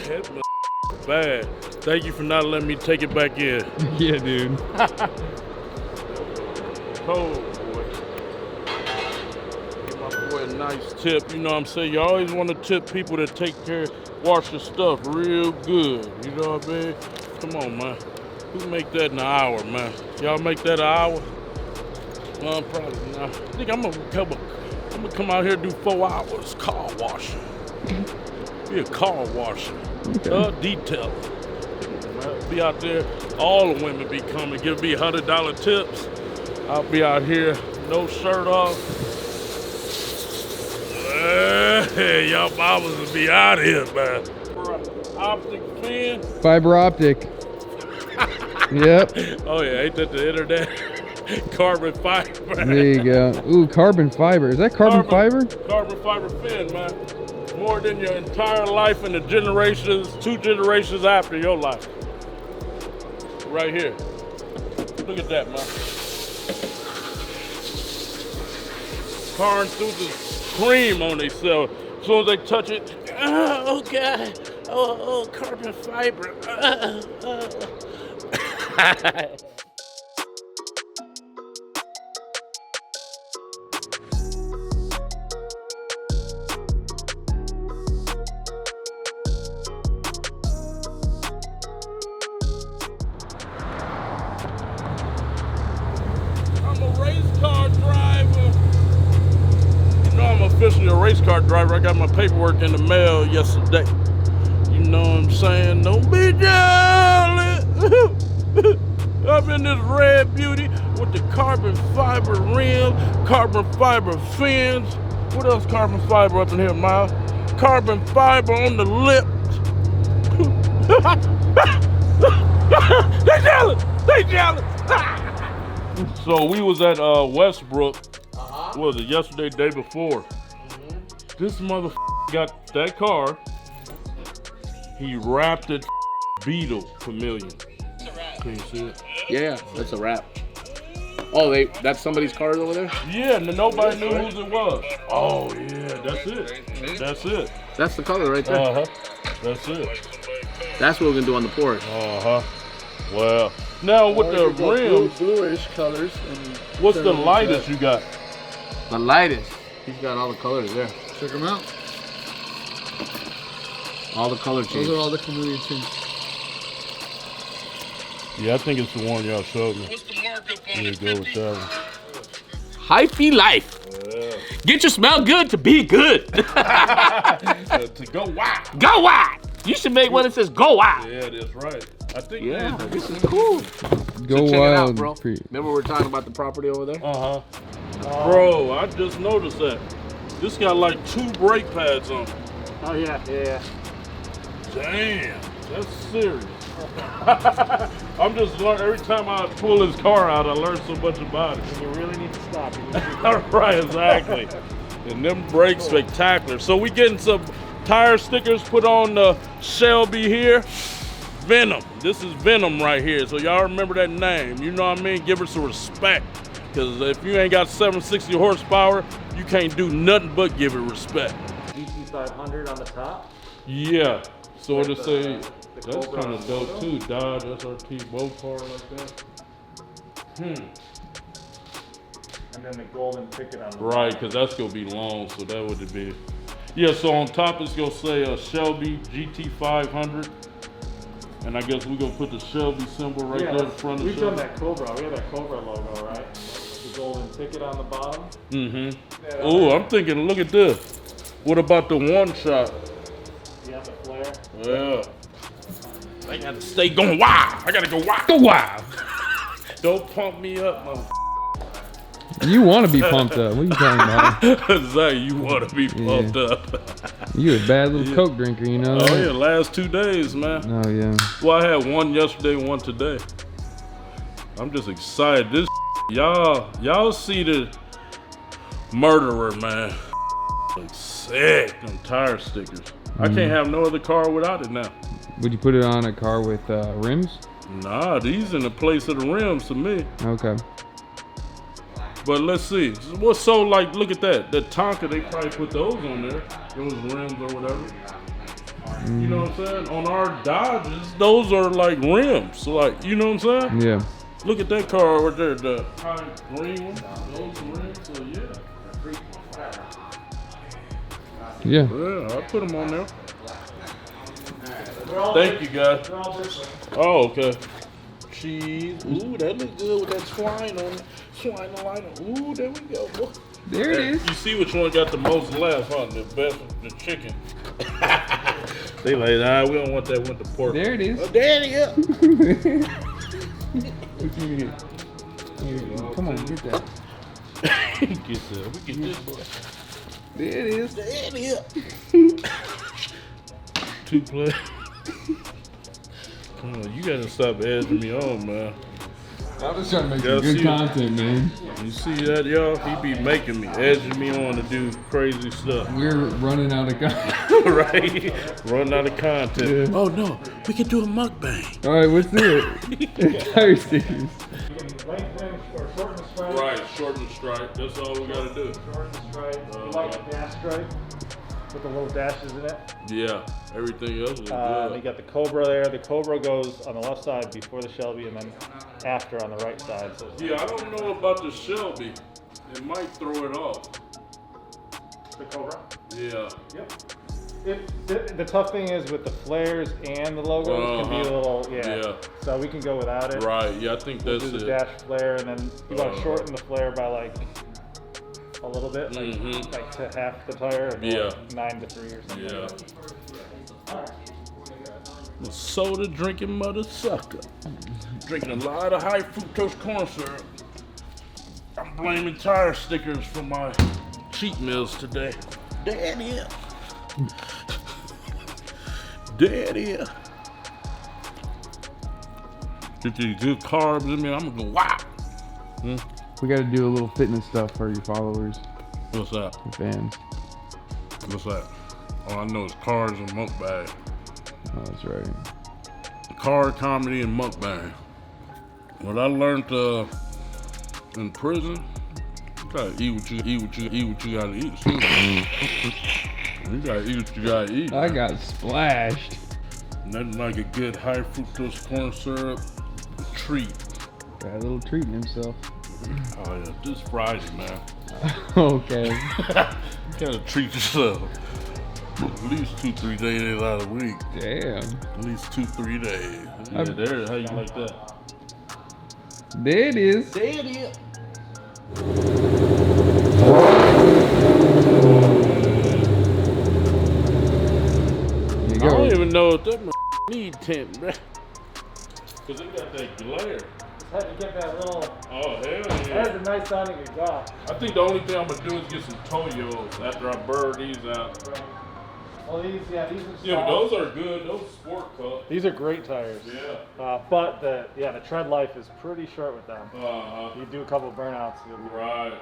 That bad. Thank you for not letting me take it back in. Yeah, dude. Cold, boy. Give my boy a nice tip. You know what I'm saying? You always want to tip people that take care, wash your stuff real good. You know what I mean? Come on, man. Who make that in an hour, man? Y'all make that an hour? Well, probably not. I think I'm gonna come out here and do 4 hours car washing. Be a car washer. Okay. Detail. Be out there. All the women be coming. Give me $100 tips. I'll be out here, no shirt off. Hey, y'all mamas will be out here, man. Optic fin. Fiber optic. Yep. Oh yeah, ain't that the internet? Carbon fiber. There you go. Ooh, carbon fiber. Is that carbon fiber? Carbon fiber fin, man. More than your entire life and the generations, 2 generations after your life. Right here. Look at that, man. Car enthusiasts scream on themselves as soon as they touch it. Oh God. Oh, carbon fiber. I'm a race car driver. You know I'm officially a race car driver. I got my paperwork in the mail yesterday. You know what I'm saying? Don't be jealous. I'm in this red beauty with the carbon fiber rim, carbon fiber fins. What else carbon fiber up in here, Miles? Carbon fiber on the lips. They jealous. They jealous. So we was at Westbrook. What was it, yesterday, day before? This motherfucker got that car. He wrapped it Beetle Chameleon. Can you see it? Yeah, that's a wrap. Oh, that's somebody's car over there? Yeah, nobody knew whose it was. Oh yeah, that's it. That's it. That's the color right there. Uh-huh. That's it. That's what we're gonna do on the porch. Uh-huh. Well, now with the rims, bluish colors. And what's the lightest you got? The lightest. He's got all the colors there. Check them out. All the color changes. Those are all the chameleon tints. Yeah, I think it's the one y'all showed me. What's the markup on it? Go with that one. Hyphy life. Yeah. Get your smell good to be good. To go wide. Go wide. You should make one that says go wide. Yeah, that's right. I think. Yeah, this is cool. Go Check it out, wild. bro. Remember we were talking about the property over there? Uh-huh. Bro, I just noticed that. This got like 2 brake pads on it. Oh yeah. Damn, that's serious. I'm just learning, every time I pull his car out, I learn so much about it. You really need to stop. Right, exactly. And them brakes spectacular. So we getting some tire stickers put on the Shelby here. Venom. This is Venom right here. So y'all remember that name. You know what I mean? Give her some respect. Because if you ain't got 760 horsepower, you can't do nothing but give it respect. GT500 on the top. Yeah. So to say, the that's Cobra kind of dope logo. too. Dodge SRT boat car like that. And then the golden ticket on the Right, bottom. because that's gonna be long, so that would be. Yeah, so on top it's gonna say Shelby GT500. And I guess we're gonna put the Shelby symbol right there in front of We've done Shelby. that Cobra. We have that Cobra logo, right? The golden ticket on the bottom. Mm-hmm. Oh, I'm thinking, look at this. What about the one shot? Yeah, the flare. Yeah. I gotta stay going wild. I gotta go wild. Go wild. Don't pump me up, motherfucker. You want to be pumped up. What are you talking about? Exactly, you want to be pumped up. You a bad little Coke drinker, you know Oh that? yeah, last 2 days, man. Oh, yeah. Well, I had one yesterday, one today. I'm just excited. This y'all see the murderer, man. Like sick. Them tire stickers. I can't have no other car without it now. Would you put it on a car with rims? Nah, these in the place of the rims to me. Okay. But let's see. What's so like? Look at that. The Tonka, they probably put those on there. Those rims or whatever. You know what I'm saying? On our Dodges, those are like rims. So like, you know what I'm saying? Yeah. Look at that car over there, the green one. Those are rims, so yeah. Yeah. Yeah, I put them on there. Thank you, guys. Oh, okay. Cheese. Ooh, that looks good with that swine on it. Swine liner. Ooh, there we go. Boy. There it is. You see which one got the most laughs, huh? The best, the chicken. They like, nah, we don't want that with the pork. There it is. Oh, daddy, yeah. Come on, get that. Get that. We get this boy. There it is. Daddy, yeah. 2 play. Come on, you gotta stop edging me on, man. I'm just trying to make Y'all some good see- content, man. You see that, y'all? He be making me, edging me on to do crazy stuff. We're running out of content. Right? Running out of content. Yeah. Oh no, we can do a mukbang. All right, let's do it. Tire stickers. Lengthen or shorten the stripe. Right, shorten the stripe. That's all we gotta do. Shorten the stripe. You like the dash stripe with the little dashes in it. Yeah, everything else is You good. got the Cobra there. The Cobra goes on the left side before the Shelby, and then after on the right side. So Yeah, I don't know about the Shelby. It might throw it off. the Cobra. Yeah. Yep. The tough thing is with the flares and the logos can be a little, Yeah. So we can go without it. Right. Yeah, I think We'll that's do the it. dash flare, and then you want to shorten the flare by like a little bit, like, Mhm. like to half the tire. And go Yeah. like 9 to 3 or something. Yeah. A soda drinking mother sucker. Drinking a lot of high fructose corn syrup. I'm blaming tire stickers for my cheat meals today. Daddy. Daddy. Get these good carbs in me, I'm gonna go wow. We got to do a little fitness stuff for your followers, What's that? your fans. What's that? All I know is cars and mukbang. Oh, that's right. Car comedy and mukbang. What I learned in prison, you gotta eat what you gotta eat. You gotta eat what you gotta eat. I got splashed. Nothing like a good high fructose corn syrup treat. Got a little treating himself. Oh yeah, this Friday, man. Okay. You gotta treat yourself. At least 2-3 days out of the week. Damn. At least 2-3 days. Yeah, there. How you like that? There it is. There it is. There you I go. don't even know if that need tint, bruh. Cause it got that glare. Just had to get that little. Oh hell That yeah! has a nice sounding exhaust. I think the only thing I'm gonna do is get some Toyos after I burn these out. Right. Well, these are. Yeah, but soft. those are good. Those sport cups. These are great tires. Yeah. But the tread life is pretty short with them. You do a couple burnouts, you'll be Right.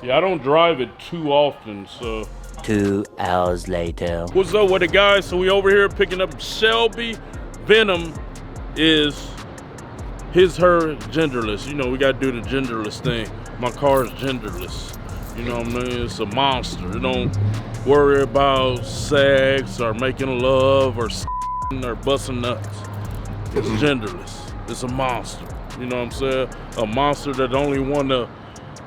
Yeah, I don't drive it too often, so. 2 hours later. What's up with it, guys? So we over here picking up Shelby. Venom is her genderless. You know, we gotta do the genderless thing. My car is genderless. You know what I mean? It's a monster. It don't worry about sex or making love or or busting nuts. It's genderless. It's a monster. You know what I'm saying? A monster that only want to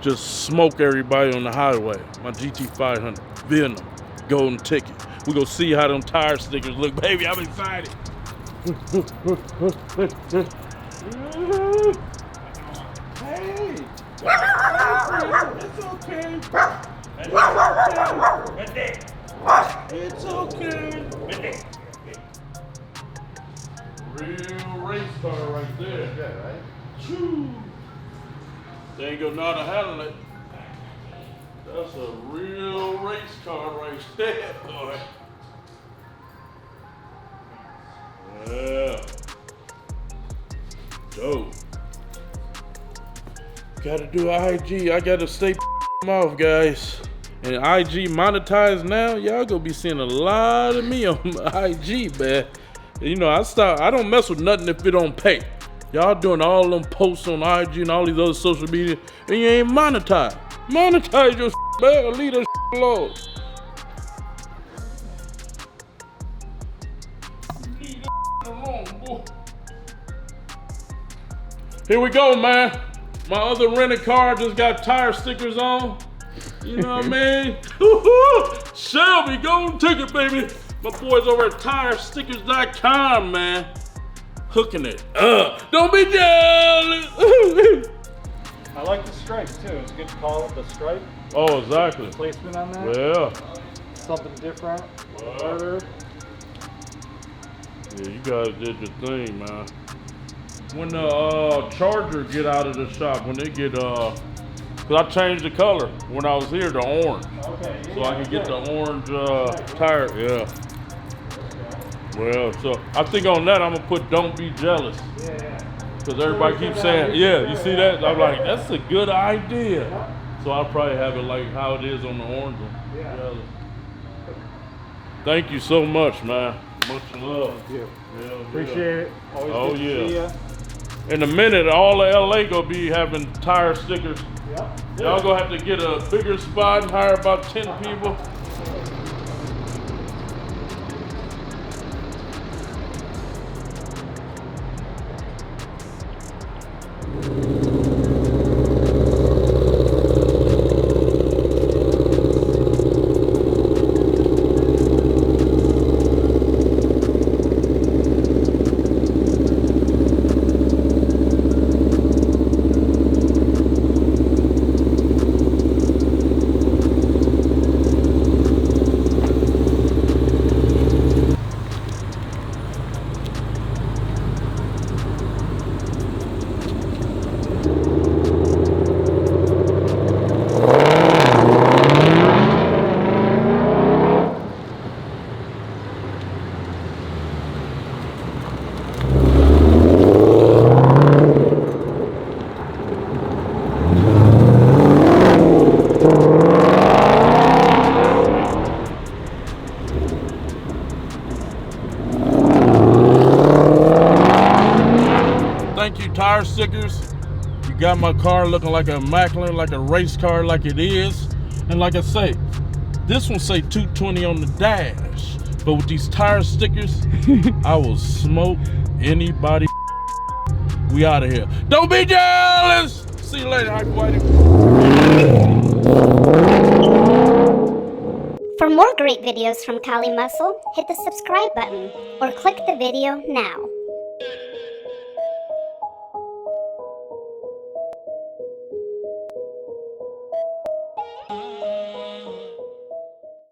just smoke everybody on the highway. My GT500, Venom, golden ticket. We gonna see how them tire stickers look, baby. I'm excited. Hey, it's okay. It's okay. Real race car right there. Yeah, right? Choo. They ain't gonna know how to handle it. That's a real race car right there, boy. Yeah. Dope. Gotta do IG. I gotta stay off, guys. And IG monetized now. Y'all gonna be seeing a lot of me on IG, man. You know, I don't mess with nothing if it don't pay. Y'all doing all them posts on IG and all these other social media, and you ain't monetized. Monetize your man. Leave that alone. along, boy. Here we go, man. My other rented car just got tire stickers on. You know what I mean? Shelby, go and take it, baby. My boys over at TireStickers.com, man. Hooking it up. Don't be jealous. I like the stripe too. It's good to call it the stripe. Oh, exactly. Placement on that. Yeah. Something different. Wow. Harder. Yeah, you guys did your thing, man. When the Charger get out of the shop, when they get, cause I changed the color when I was here to orange. Okay. So I can get the orange tire, yeah. Well, so I think on that I'm gonna put "Don't be jealous." Yeah. Cause everybody keeps saying, yeah, you see that? I'm like, that's a good idea. So I'll probably have it like how it is on the orange one. Yeah. Jealous. Thank you so much, man. Much love. Thank you. Yeah, Appreciate it. Always Oh, good to yeah. see ya. In a minute, all of LA gonna be having tire stickers. Yep. Y'all gonna have to get a bigger spot and hire about 10 people. Thank you, tire stickers. You got my car looking like a immaculate, like a race car, like it is. And like I say, this one say 220 on the dash, but with these tire stickers, I will smoke anybody. We out of here. Don't be jealous. See you later, Hype Whitey. For more great videos from Kali Muscle, hit the subscribe button or click the video now.